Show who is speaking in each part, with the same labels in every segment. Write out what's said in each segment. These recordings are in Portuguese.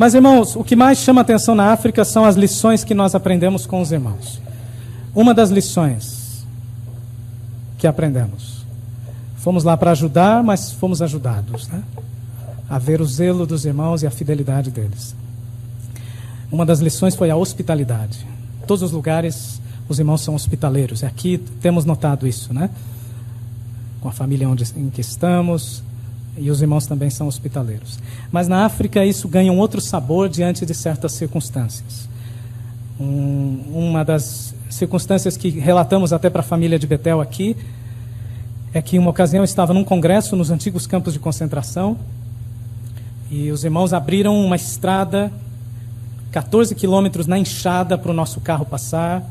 Speaker 1: Mas, irmãos, o que mais chama atenção na África são as lições que nós aprendemos com os irmãos. Uma das lições que aprendemos. Fomos lá para ajudar, mas fomos ajudados, né? A ver o zelo dos irmãos e a fidelidade deles. Uma das lições foi a hospitalidade. Em todos os lugares, os irmãos são hospitaleiros. Aqui temos notado isso, né? Com a família em que estamos, e os irmãos também são hospitaleiros. Mas na África isso ganha um outro sabor diante de certas circunstâncias. Uma das circunstâncias que relatamos até para a família de Betel aqui é que uma ocasião eu estava num congresso nos antigos campos de concentração e os irmãos abriram uma estrada 14 quilômetros na enxada para o nosso carro passar,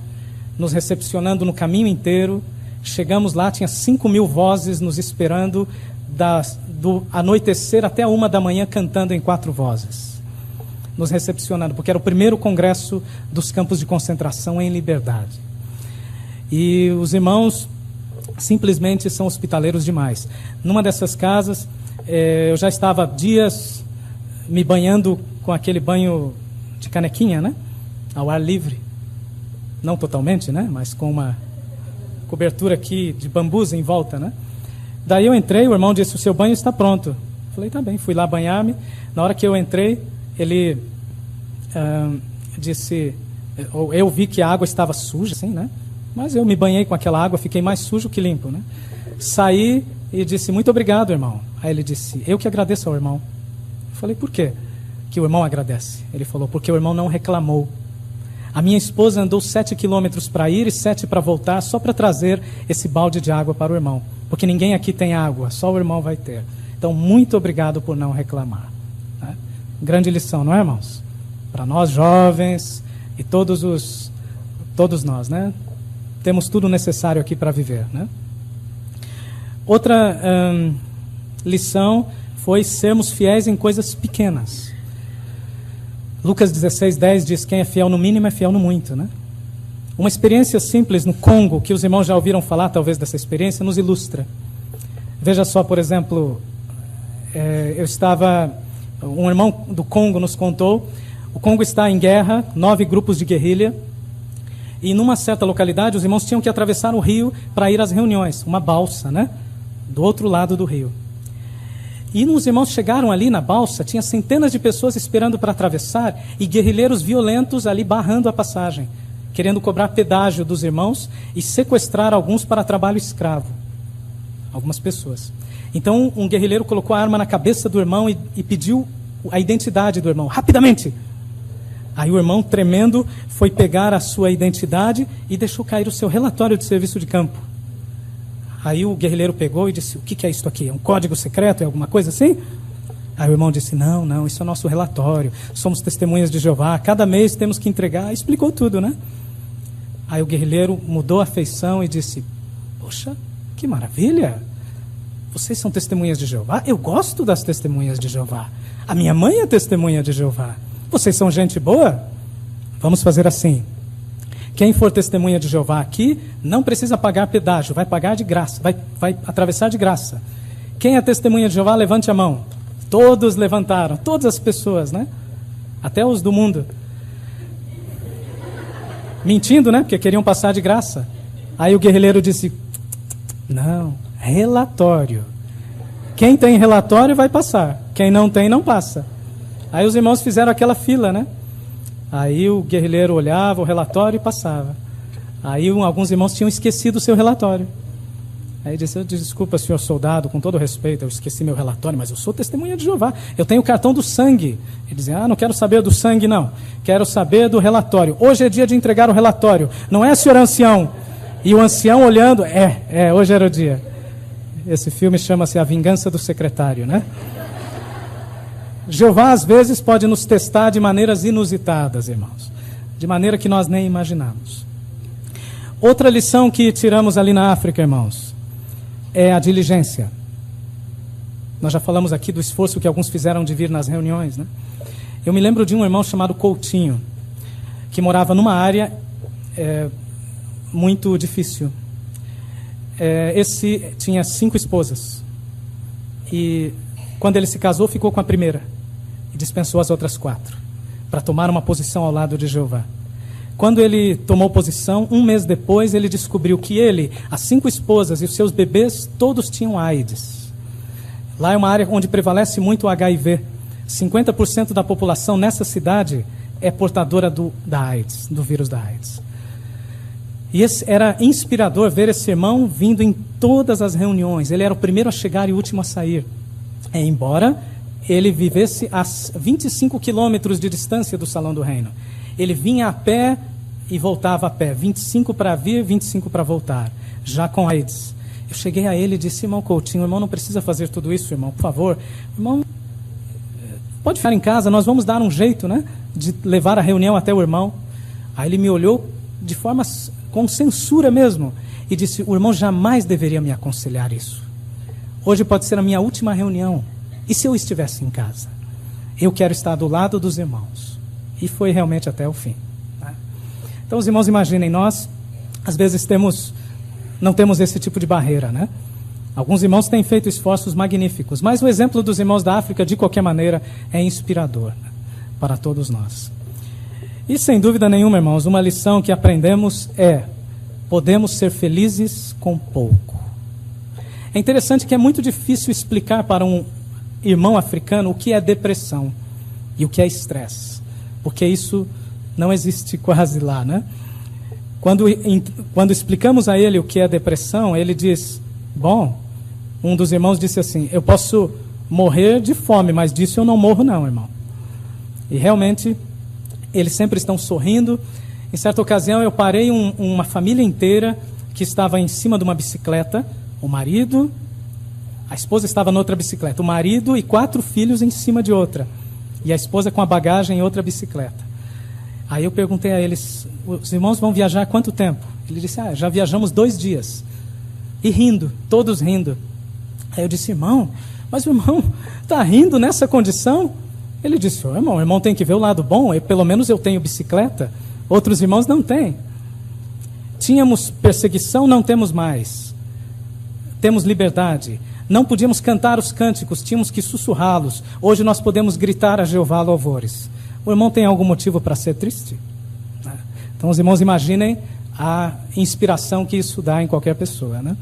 Speaker 1: nos recepcionando no caminho inteiro. Chegamos lá, tinha 5.000 vozes nos esperando do anoitecer até 1 da manhã, cantando em 4 vozes, nos recepcionando, porque era o primeiro congresso dos campos de concentração em liberdade. E os irmãos simplesmente são hospitaleiros demais. Numa dessas casas, eu já estava dias me banhando com aquele banho de canequinha, né? Ao ar livre. Não totalmente, né? Mas com uma cobertura aqui de bambus em volta, né? Daí eu entrei, o irmão disse, o seu banho está pronto. Falei, tá bem, fui lá banhar-me. Na hora que eu entrei, ele disse, eu vi que a água estava suja, assim, né? Mas eu me banhei com aquela água, fiquei mais sujo que limpo, né? Saí e disse, muito obrigado, irmão. Aí ele disse, eu que agradeço ao irmão. Eu falei, por quê que o irmão agradece? Ele falou, porque o irmão não reclamou. A minha esposa andou 7 quilômetros para ir e 7 para voltar, só para trazer esse balde de água para o irmão. Porque ninguém aqui tem água, só o irmão vai ter. Então, muito obrigado por não reclamar. Né? Grande lição, não é, irmãos? Para nós jovens e todos nós, né? Temos tudo necessário aqui para viver, né? Outra lição foi sermos fiéis em coisas pequenas. Lucas 16:10 diz, quem é fiel no mínimo é fiel no muito, né? Uma experiência simples no Congo, que os irmãos já ouviram falar talvez dessa experiência, nos ilustra. Veja só, por exemplo, um irmão do Congo nos contou, o Congo está em guerra, 9 grupos de guerrilha, e numa certa localidade os irmãos tinham que atravessar o rio para ir às reuniões, uma balsa, né? Do outro lado do rio. E os irmãos chegaram ali na balsa, tinha centenas de pessoas esperando para atravessar e guerrilheiros violentos ali barrando a passagem, querendo cobrar pedágio dos irmãos e sequestrar alguns para trabalho escravo. Algumas pessoas. Então um guerrilheiro colocou a arma na cabeça do irmão e pediu a identidade do irmão, rapidamente. Aí o irmão, tremendo, foi pegar a sua identidade e deixou cair o seu relatório de serviço de campo. Aí o guerrilheiro pegou e disse, o que é isso aqui? É um código secreto? É alguma coisa assim? Aí o irmão disse, não, isso é nosso relatório. Somos testemunhas de Jeová. Cada mês temos que entregar. Explicou tudo, né? Aí o guerrilheiro mudou a feição e disse, poxa, que maravilha. Vocês são testemunhas de Jeová? Eu gosto das testemunhas de Jeová. A minha mãe é testemunha de Jeová. Vocês são gente boa? Vamos fazer assim. Quem for testemunha de Jeová aqui, não precisa pagar pedágio, vai pagar de graça, vai atravessar de graça. Quem é testemunha de Jeová, levante a mão. Todos levantaram, todas as pessoas, né? Até os do mundo. Mentindo, né? Porque queriam passar de graça. Aí o guerrilheiro disse, não, relatório. Quem tem relatório vai passar, quem não tem, não passa. Aí os irmãos fizeram aquela fila, né? Aí o guerrilheiro olhava o relatório e passava. Aí alguns irmãos tinham esquecido o seu relatório. Aí disse, desculpa, senhor soldado, com todo respeito, eu esqueci meu relatório, mas eu sou testemunha de Jeová. Eu tenho o cartão do sangue. Ele dizia, não quero saber do sangue, não. Quero saber do relatório. Hoje é dia de entregar o relatório. Não é, senhor ancião? E o ancião olhando, hoje era o dia. Esse filme chama-se A Vingança do Secretário, né? Jeová, às vezes, pode nos testar de maneiras inusitadas, irmãos. De maneira que nós nem imaginamos. Outra lição que tiramos ali na África, irmãos, é a diligência. Nós já falamos aqui do esforço que alguns fizeram de vir nas reuniões, né? Eu me lembro de um irmão chamado Coutinho, que morava numa área muito difícil. Esse tinha 5 esposas. E quando ele se casou, ficou com a primeira. E dispensou as outras 4 para tomar uma posição ao lado de Jeová. Quando ele tomou posição, 1 mês depois, ele descobriu que ele, as 5 esposas e os seus bebês, todos tinham AIDS. Lá é uma área onde prevalece muito o HIV. 50% da população nessa cidade é portadora da AIDS, do vírus da AIDS. E era inspirador ver esse irmão vindo em todas as reuniões. Ele era o primeiro a chegar e o último a sair. Embora ele vivesse a 25 quilômetros de distância do Salão do Reino. Ele vinha a pé e voltava a pé. 25 para vir, 25 para voltar. Já com AIDS. Eu cheguei a ele e disse: irmão Coutinho, irmão não precisa fazer tudo isso, irmão, por favor. Irmão, pode ficar em casa, nós vamos dar um jeito, né, de levar a reunião até o irmão. Aí ele me olhou de forma com censura mesmo e disse: o irmão jamais deveria me aconselhar isso. Hoje pode ser a minha última reunião. E se eu estivesse em casa? Eu quero estar do lado dos irmãos. E foi realmente até o fim, né? Então os irmãos imaginem, nós às vezes não temos esse tipo de barreira, né? Alguns irmãos têm feito esforços magníficos, mas o exemplo dos irmãos da África, de qualquer maneira, é inspirador, né, para todos nós. E sem dúvida nenhuma, irmãos, uma lição que aprendemos é: podemos ser felizes com pouco. É interessante que é muito difícil explicar para um irmão africano o que é depressão e o que é estresse, porque isso não existe quase lá, né? Quando explicamos a ele o que é depressão, ele diz: bom, um dos irmãos disse assim: eu posso morrer de fome, mas disso eu não morro não, irmão. E realmente eles sempre estão sorrindo. Em certa ocasião eu parei uma família inteira que estava em cima de uma bicicleta, o marido, a esposa estava noutra bicicleta, o marido e 4 filhos em cima de outra, e a esposa com a bagagem em outra bicicleta. Aí eu perguntei a eles: os irmãos vão viajar há quanto tempo? Ele disse: já viajamos 2 dias. E rindo, todos rindo. Aí eu disse: irmão, mas o irmão está rindo nessa condição? Ele disse: o irmão tem que ver o lado bom, pelo menos eu tenho bicicleta, outros irmãos não têm. Tínhamos perseguição, não temos mais. Temos liberdade. Não podíamos cantar os cânticos, tínhamos que sussurrá-los. Hoje nós podemos gritar a Jeová louvores. O irmão tem algum motivo para ser triste? Então os irmãos imaginem a inspiração que isso dá em qualquer pessoa, né?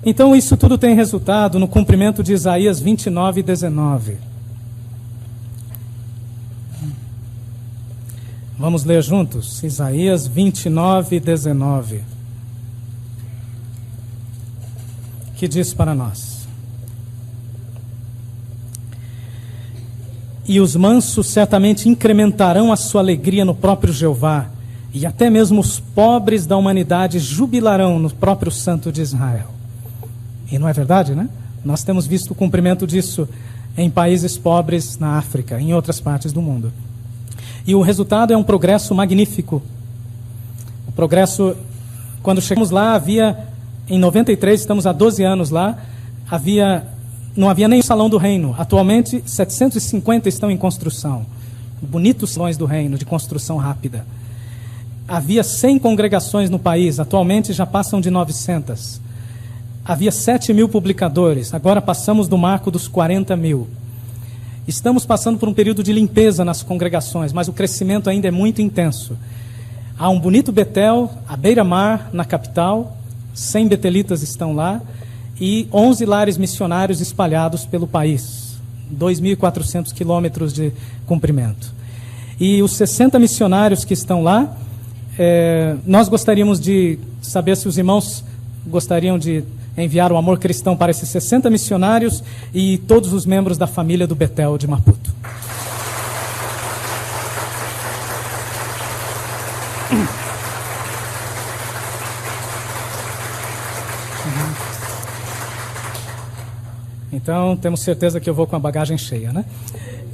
Speaker 1: Então isso tudo tem resultado no cumprimento de Isaías 29:19. Vamos ler juntos? Isaías 29:19. Que diz para nós: e os mansos certamente incrementarão a sua alegria no próprio Jeová, e até mesmo os pobres da humanidade jubilarão no próprio Santo de Israel. E não é verdade, né? Nós temos visto o cumprimento disso em países pobres na África, em outras partes do mundo. E o resultado é um progresso magnífico. O progresso, quando chegamos lá, em 93, estamos há 12 anos lá, não havia nem o Salão do Reino. Atualmente, 750 estão em construção. Bonitos salões do Reino, de construção rápida. Havia 100 congregações no país, atualmente já passam de 900. Havia 7.000 publicadores, agora passamos do marco dos 40.000. Estamos passando por um período de limpeza nas congregações, mas o crescimento ainda é muito intenso. Há um bonito Betel, à beira-mar, na capital, 100 betelitas estão lá, e 11 lares missionários espalhados pelo país, 2.400 quilômetros de comprimento. E os 60 missionários que estão lá, nós gostaríamos de saber se os irmãos gostariam de enviar o amor cristão para esses 60 missionários e todos os membros da família do Betel de Maputo. Então, temos certeza que eu vou com a bagagem cheia, né?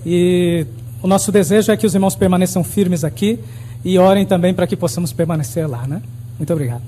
Speaker 1: E o nosso desejo é que os irmãos permaneçam firmes aqui e orem também para que possamos permanecer lá, né? Muito obrigado.